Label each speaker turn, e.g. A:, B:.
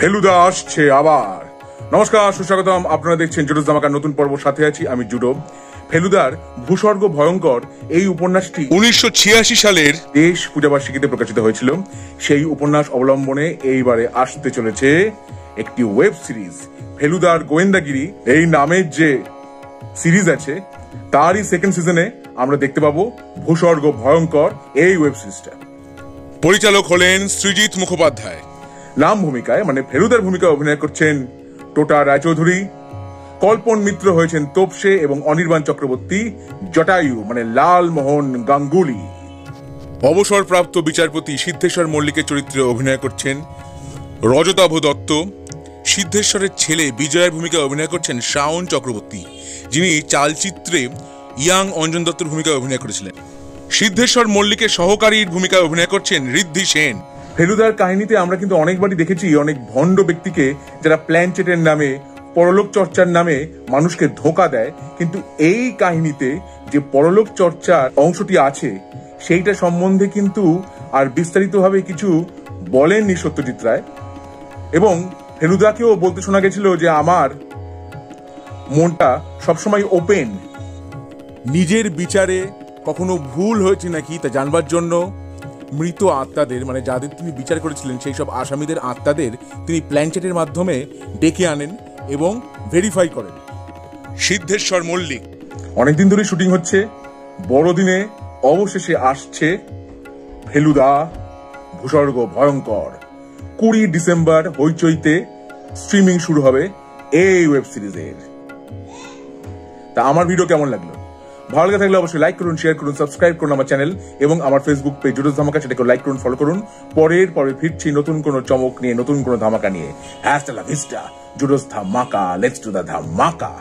A: ফেলুদা আসছে আবার। নমস্কার, সুস্বাগতম। আপনারা দেখছেন জুডোস ধামাকার নতুন পর্ব, সাথে আছি আমি জুডো। ফেলুদার ভূস্বর্গ ভয়ঙ্কর এই উপন্যাসটি 1986 সালের দেশ পূজাবার্ষিকীতে প্রকাশিত হয়েছিল। সেই উপন্যাস অবলম্বনে এইবারে আসতে চলেছে একটি ওয়েব সিরিজ। ফেলুদার গোয়েন্দাগিরি এই নামের যে সিরিজ আছে তারই সেকেন্ড সিজনে আমরা দেখতে পাবো ভূস্বর্গ ভয়ঙ্কর এই ওয়েব সিরিজটা। পরিচালক হলেন সৃজিত মুখোপাধ্যায়। নাম ভূমিকায় মানে ফেলুদার ভূমিকায় অভিনয় করছেন টোটা রায়চৌধুরী। কল্পন মিত্র হয়েছেন তোপসে এবং অনির্বাণ চক্রবর্তী জটায়ু মানে লালমোহন গাঙ্গুলি। অবসরপ্রাপ্ত বিচারপতি সিদ্ধেশ্বর মল্লিকের চরিত্রে অভিনয় করছেন রজতাভ দত্ত। সিদ্ধেশ্বরের ছেলে বিজয়ের ভূমিকায় অভিনয় করছেন শাওন চক্রবর্তী, যিনি চালচিত্রে ইয়াং অঞ্জন দত্তর ভূমিকায় অভিনয় করেছিলেন। সিদ্ধেশ্বর মল্লিকের সহকারীর ভূমিকায় অভিনয় করছেন ঋদ্ধি সেন। ফেলুদার কাহিনীতে আমরা কিন্তু অনেকবারই দেখেছি অনেক ভণ্ড ব্যক্তিকে যারা প্ল্যানচেটের নামে, পরলোক চর্চার নামে মানুষকে ধোঁকা দেয়, কিন্তু এই কাহিনীতে যে পরলোক চর্চার অংশটি আছে সেইটা সম্বন্ধে কিন্তু আর বিস্তারিতভাবে কিছু বলেননি সত্যজিৎ রায়। এবং ফেলুদাকেও বলতে শোনা গেছিল যে আমার মনটা সবসময় ওপেন, নিজের বিচারে কখনো ভুল হয়েছে নাকি তা জানবার জন্য মৃত আত্মাদের মানে যাদের তিনি বিচার করেছিলেন সেই সব আসামিদের আত্মাদের তিনি প্ল্যানচেটের মাধ্যমে ডেকে আনেন এবং ভেরিফাই করেন। সিদ্ধেশ্বর মল্লিক অনেকদিন ধরে শুটিং হচ্ছে, বড়দিনে অবশেষে আসছে ফেলুদা ভূস্বর্গ ভয়ঙ্কর। 20 ডিসেম্বর হইচইতে স্ট্রিমিং শুরু হবে এই ওয়েব সিরিজের। তা আমার ভিডিও কেমন লাগলো? ভালো লাগে থাকলে অবশ্যই লাইক করুন, শেয়ার করুন, সাবস্ক্রাইব করুন আমার চ্যানেল এবং আমার ফেসবুক পেজ জুডোস ধামাকা, সেটাকে লাইক করুন, ফলো করুন। পরে ফিরছি নতুন কোনো চমক নিয়ে, নতুন কোনো ধামাকা নিয়ে। হ্যাস্টালা ভিস্টা জুডোস ধামাকা, লেটস ডু দ্য ধামাকা।